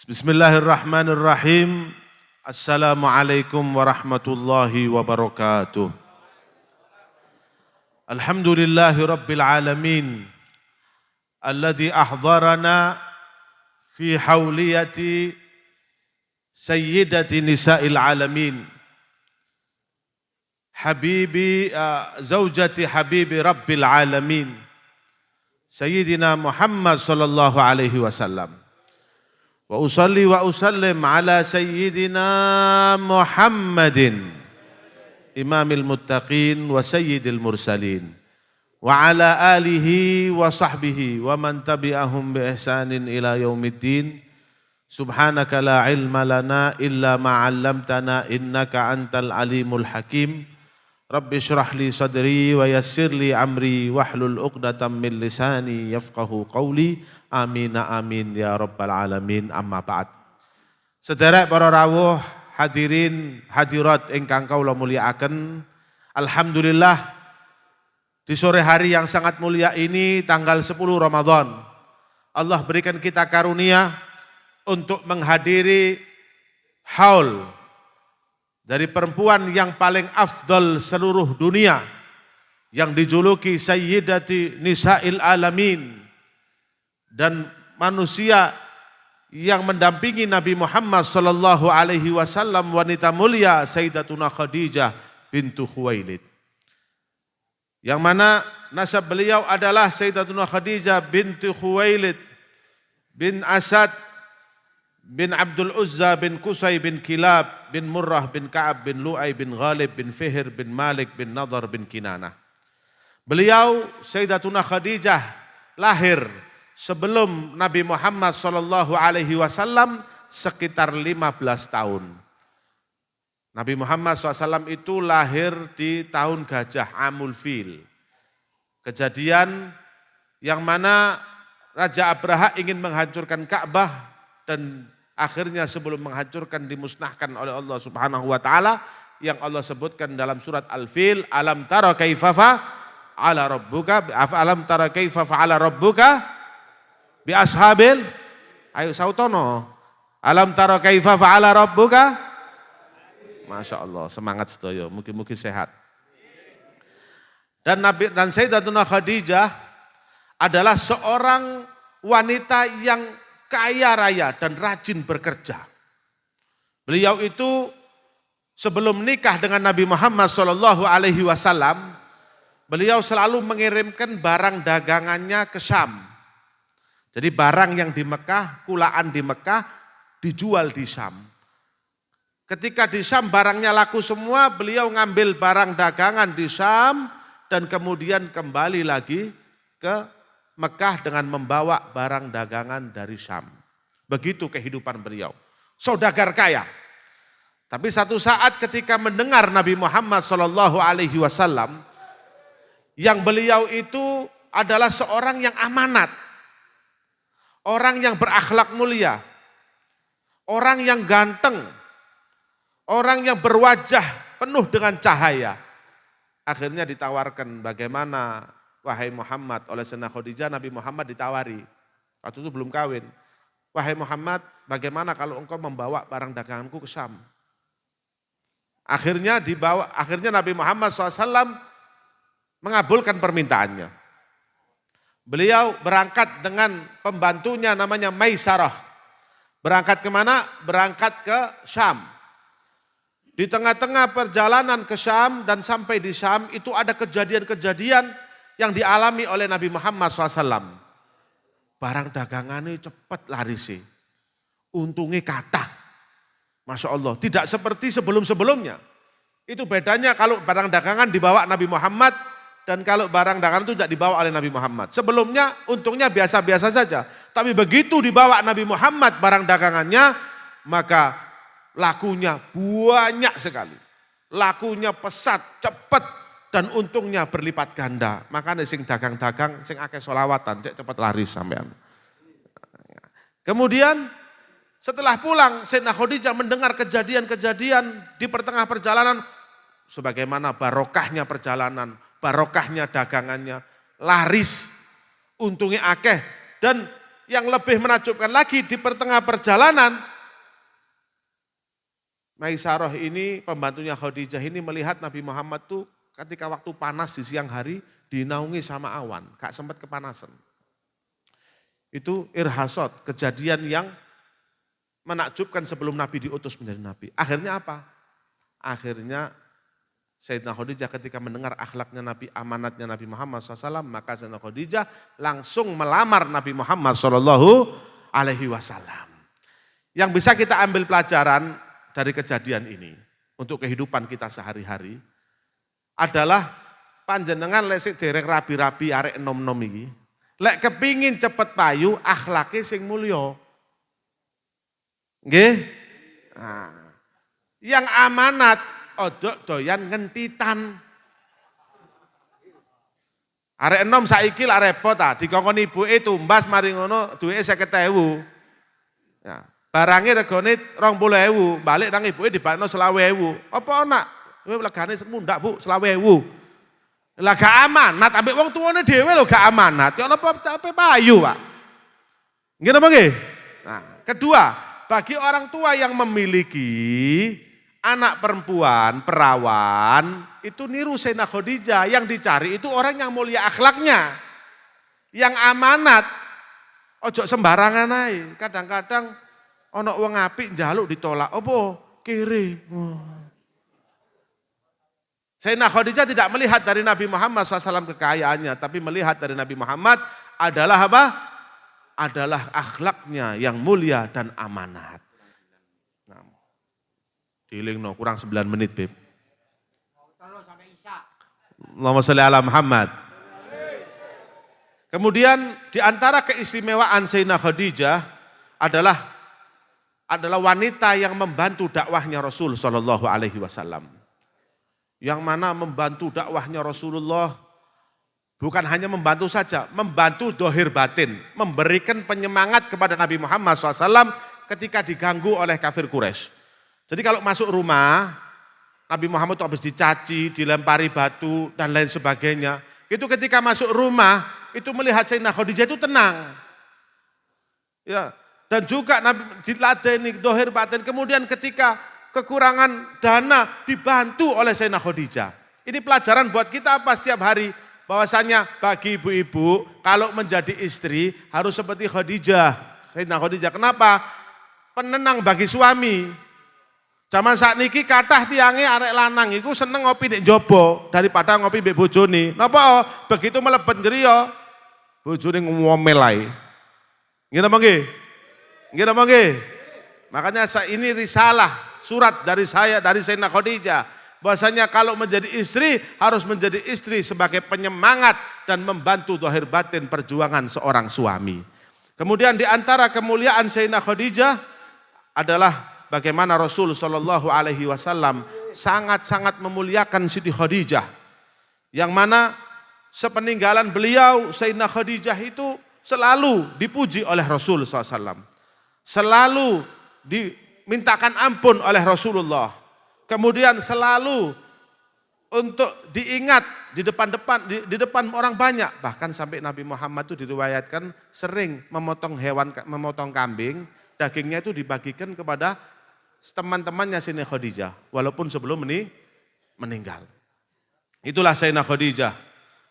Bismillahirrahmanirrahim. Assalamualaikum warahmatullahi wabarakatuh. Alhamdulillahi rabbil alamin. Alladhi ahdarana fi hawliyati sayyidati nisa'il alamin. Zawjati habibi rabbil alamin. Sayyidina Muhammad sallallahu alaihi wasallam. Wa usalli wa usallim ala sayyidina Muhammadin imamil muttaqin wa sayyidil mursalin wa ala alihi wa sahbihi wa man tabi'ahum bi ihsanin ila yaumiddin. Subhanaka la ilma lana illa ma 'allamtana innaka antal alimul hakim. Rabbi shrah li sadri wa yassir li amri wahlul 'uqdatam min lisani yafqahu qawli. Amin amin ya rabbal alamin. Amma ba'd. Sederek para rawuh, hadirin hadirat ingkang kawula mulyakaken. Alhamdulillah di sore hari yang sangat mulia ini tanggal 10 Ramadan Allah berikan kita karunia untuk menghadiri haul dari perempuan yang paling afdal seluruh dunia yang dijuluki Sayyidati Nisa'il Alamin dan manusia yang mendampingi Nabi Muhammad sallallahu alaihi wasallam, wanita mulia Sayyidatuna Khadijah bintu Khuwailid. Yang mana nasab beliau adalah Sayyidatuna Khadijah bintu Khuwailid bin Asad bin Abdul Uzza bin Qusay bin Kilab bin Murrah bin Ka'ab bin Lu'ay bin Ghalib bin Fihr bin Malik bin Nadar bin Kinanah. Beliau Sayyidatuna Khadijah lahir sebelum Nabi Muhammad sallallahu alaihi wasallam sekitar 15 tahun. Nabi Muhammad SAW itu lahir di tahun gajah, Amul Fil. Kejadian yang mana Raja Abraha ingin menghancurkan Ka'bah dan akhirnya sebelum menghancurkan dimusnahkan oleh Allah Subhanahu wa taala yang Allah sebutkan dalam surat Al-Fil, alam tara kaifa fa'ala rabbuka bi ashabil, ayo sautono, alam tara kaifa fa'ala rabbuka. Masya Allah, semangat sedaya, mungkin sehat. Dan Sayyidatuna Khadijah adalah seorang wanita yang kaya raya dan rajin bekerja. Beliau itu sebelum nikah dengan Nabi Muhammad sallallahu alaihi wasallam, beliau selalu mengirimkan barang dagangannya ke Syam. Jadi barang yang di Mekah, kulaan di Mekah dijual di Syam. Ketika di Syam barangnya laku semua, beliau ngambil barang dagangan di Syam dan kemudian kembali lagi ke Mekah dengan membawa barang dagangan dari Syam. Begitu kehidupan beliau. Saudagar kaya. Tapi satu saat ketika mendengar Nabi Muhammad SAW yang beliau itu adalah seorang yang amanat. Orang yang berakhlak mulia, orang yang ganteng, orang yang berwajah penuh dengan cahaya. Akhirnya ditawarkan bagaimana wahai Muhammad oleh Sayyidatuna Khadijah. Nabi Muhammad ditawari, waktu itu belum kawin. Wahai Muhammad, bagaimana kalau engkau membawa barang daganganku ke Syam? Akhirnya Nabi Muhammad SAW mengabulkan permintaannya. Beliau berangkat dengan pembantunya namanya Maisarah. Berangkat kemana? Berangkat ke Syam. Di tengah-tengah perjalanan ke Syam dan sampai di Syam itu ada kejadian-kejadian yang dialami oleh Nabi Muhammad SAW. Barang dagangannya cepat laris. Untungnya kata. Masya Allah, tidak seperti sebelum-sebelumnya. Itu bedanya kalau barang dagangan dibawa Nabi Muhammad dan kalau barang dagangan itu tidak dibawa oleh Nabi Muhammad. Sebelumnya untungnya biasa-biasa saja. Tapi begitu dibawa Nabi Muhammad barang dagangannya, maka lakunya banyak sekali. Lakunya pesat, cepat, dan untungnya berlipat ganda. Makanya sing dagang-dagang, sing akeh solawatan, cek cepat laris sampean. Kemudian setelah pulang, Sayyidatuna Khadijah mendengar kejadian-kejadian di pertengah perjalanan. Sebagaimana barokahnya perjalanan, barokahnya dagangannya, laris, untungnya akeh. Dan yang lebih menakjubkan lagi di pertengahan perjalanan, Maisarah ini, pembantunya Khadijah ini melihat Nabi Muhammad tuh ketika waktu panas di siang hari dinaungi sama awan, gak sempat kepanasan. Itu irhasot, kejadian yang menakjubkan sebelum Nabi diutus menjadi Nabi. Akhirnya apa? Akhirnya Sayyidina Khadijah ketika mendengar akhlaknya Nabi, amanatnya Nabi Muhammad SAW, maka Sayyidina Khadijah langsung melamar Nabi Muhammad SAW. Yang bisa kita ambil pelajaran dari kejadian ini untuk kehidupan kita sehari-hari adalah panjenengan lesik derek rabi-rabi arek enom-enom iki. Lek kepingin cepet payu, akhlake sing mulya. Nggih? Nah, yang amanat ojo doyan ngentitan. Arek enom saiki lak repot dikongkon ibuke tumbas mari ngono duwike 50.000. Ya, barange regane 20.000, balik nang ibuke dibalekno 20.000. Apa ana? Kowe legane mundak, Bu, 20.000. Lah gak amanat, ambek wong tuane dhewe lho gak amanat. Ya napa ape payu, Pak? Nggih napa nggih? Nah, kedua, bagi orang tua yang memiliki anak perempuan, perawan, itu niru Sayyidina Khadijah. Yang dicari itu orang yang mulia akhlaknya, yang amanat. Ojo sembarangan ae. Kadang-kadang ono wong apik njaluk ditolak. Apa? Kere. Sayyidina Khadijah tidak melihat dari Nabi Muhammad SAW kekayaannya, tapi melihat dari Nabi Muhammad adalah apa? Adalah akhlaknya yang mulia dan amanat. Nah, dilingno kurang 9 menit, Beb. Allahumma sholli ala Muhammad. Kemudian di antara keistimewaan Sayyidina Khadijah adalah wanita yang membantu dakwahnya Rasul sallallahu alaihi wasallam. Yang mana membantu dakwahnya Rasulullah bukan hanya membantu saja, membantu dohir batin, memberikan penyemangat kepada Nabi Muhammad SAW ketika diganggu oleh kafir Quraisy. Jadi kalau masuk rumah, Nabi Muhammad itu habis dicaci, dilempari batu dan lain sebagainya. Itu ketika masuk rumah, itu melihat Sayyidina Khadijah itu tenang. Ya, dan juga Nabi diladeni dohir batin. Kemudian ketika kekurangan dana dibantu oleh Sayyidina Khadijah. Ini pelajaran buat kita apa setiap hari? Bahwasanya bagi ibu-ibu kalau menjadi istri harus seperti Khadijah. Sayyidina Khadijah. Kenapa? Penenang bagi suami. Zaman sakniki kathah tiange arek lanang iku seneng ngopi nek njaba daripada ngopi mbek bojone. Napa? Begitu melebet griya bojone ngomel ae. Nggih napa nggih? Nggih napa nggih? Makanya ini risalah surat dari saya, dari Sayyidina Khadijah. Bahwasanya kalau menjadi istri, harus menjadi istri sebagai penyemangat dan membantu zahir batin perjuangan seorang suami. Kemudian di antara kemuliaan Sayyidina Khadijah adalah bagaimana Rasul Shallallahu Alaihi Wasallam sangat-sangat memuliakan Siti Khadijah. Yang mana sepeninggalan beliau, Sayyidina Khadijah itu selalu dipuji oleh Rasul SAW. Selalu dimintakan ampun oleh Rasulullah. Kemudian selalu untuk diingat di depan orang banyak. Bahkan sampai Nabi Muhammad itu diriwayatkan sering memotong kambing, dagingnya itu dibagikan kepada teman-temannya Sayyidina Khadijah walaupun sebelum meninggal. Itulah Sayyidina Khadijah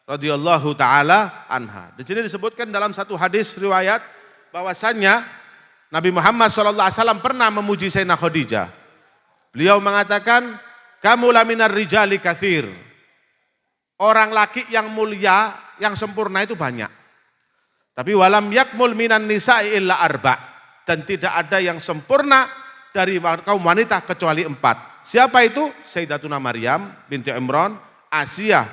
radhiyallahu taala anha. Di sini disebutkan dalam satu hadis riwayat bahwasannya Nabi Muhammad SAW pernah memuji Sayyidina Khadijah. Beliau mengatakan, kamu laminar rijali kathir. Orang laki yang mulia, yang sempurna itu banyak. Tapi walam yakmul minan nisa'i illa arba'. Dan tidak ada yang sempurna dari kaum wanita kecuali 4. Siapa itu? Sayyidatuna Maryam binti Imran, Asia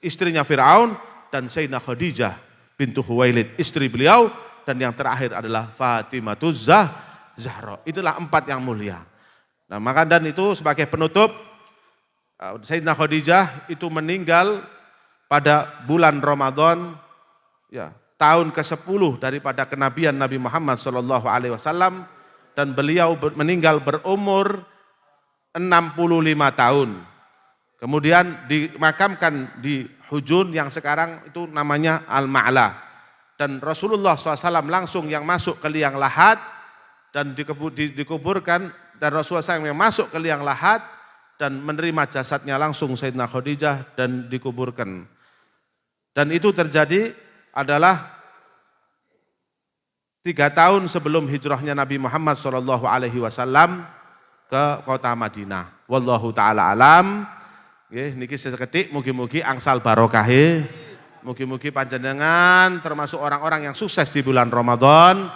istrinya Fir'aun, dan Sayyidina Khadijah bintu Huwailid istri beliau, dan yang terakhir adalah Fatimatuz Zahra. Itulah 4 yang mulia. Nah, maka dan itu sebagai penutup, Sayyidina Khadijah itu meninggal pada bulan Ramadan, ya, tahun ke-10 daripada kenabian Nabi Muhammad SAW, dan beliau meninggal berumur 65 tahun. Kemudian dimakamkan di Hujun yang sekarang itu namanya Al-Ma'la. dan Rasulullah SAW langsung yang masuk ke liang lahat dan dikuburkan, dan Rasulullah SAW yang masuk ke liang lahat dan menerima jasadnya langsung Sayyidina Khadijah dan dikuburkan. Dan itu terjadi adalah 3 tahun sebelum hijrahnya Nabi Muhammad SAW ke kota Madinah. Wallahu ta'ala alam. Niki seketik mugi-mugi angsal barokahe. Mugi-mugi panjenengan termasuk orang-orang yang sukses di bulan Ramadan.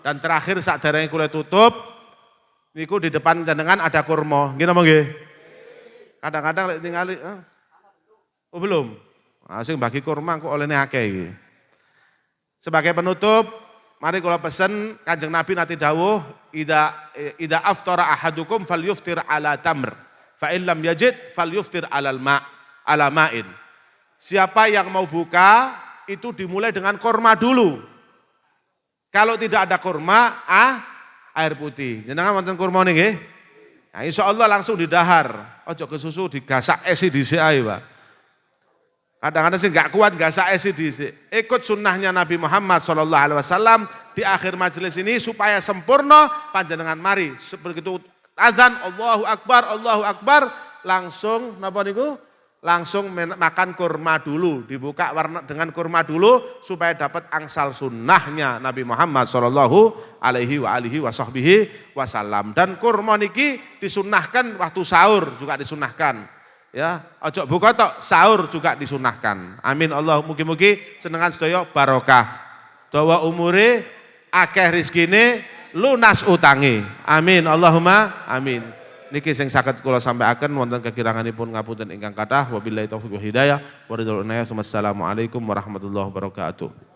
Dan terakhir saat dereng kula tutup, niku di depan panjenengan ada kurma. Nggih napa nggih? Kadang-kadang lek ningali oh belum. Sing bagi kurma kok olehne akeh iki. Sebagai penutup, mari kula pesen Kanjeng Nabi nanti dawuh, ida aftara ahadukum falyuftir ala tamr, fa in lam yajid falyuftir ala ma'in. Siapa yang mau buka itu dimulai dengan kurma dulu. Kalau tidak ada kurma, air putih. Jenengan wonten kurma nggih? Nah, insyaallah langsung didahar. Ojo ke susu digasak esi dhisik ae, Pak. Kadang-kadang sih nggak kuat gasak esi dhisik. Ikut sunnahnya Nabi Muhammad SAW di akhir majelis ini supaya sempurna, panjenengan mari begitu azan Allahu Akbar langsung napa niku? Langsung makan kurma dulu, dibuka warna dengan kurma dulu supaya dapat angsal sunnahnya Nabi Muhammad SAW. Dan kurma niki disunnahkan waktu sahur juga disunnahkan. Ya, ojo buka tok, sahur juga disunahkan. Amin Allah, mugi-mugi senengan sedaya barokah. Dawa umure, akeh rezekine, lunas utange. Amin Allahumma amin. Niki sing saged kula sampaiaken wonten kekiranganipun ngapunten ingkang kathah. Wabillahi taufiq wal hidayah. Wassalamualaikum warahmatullahi wabarakatuh.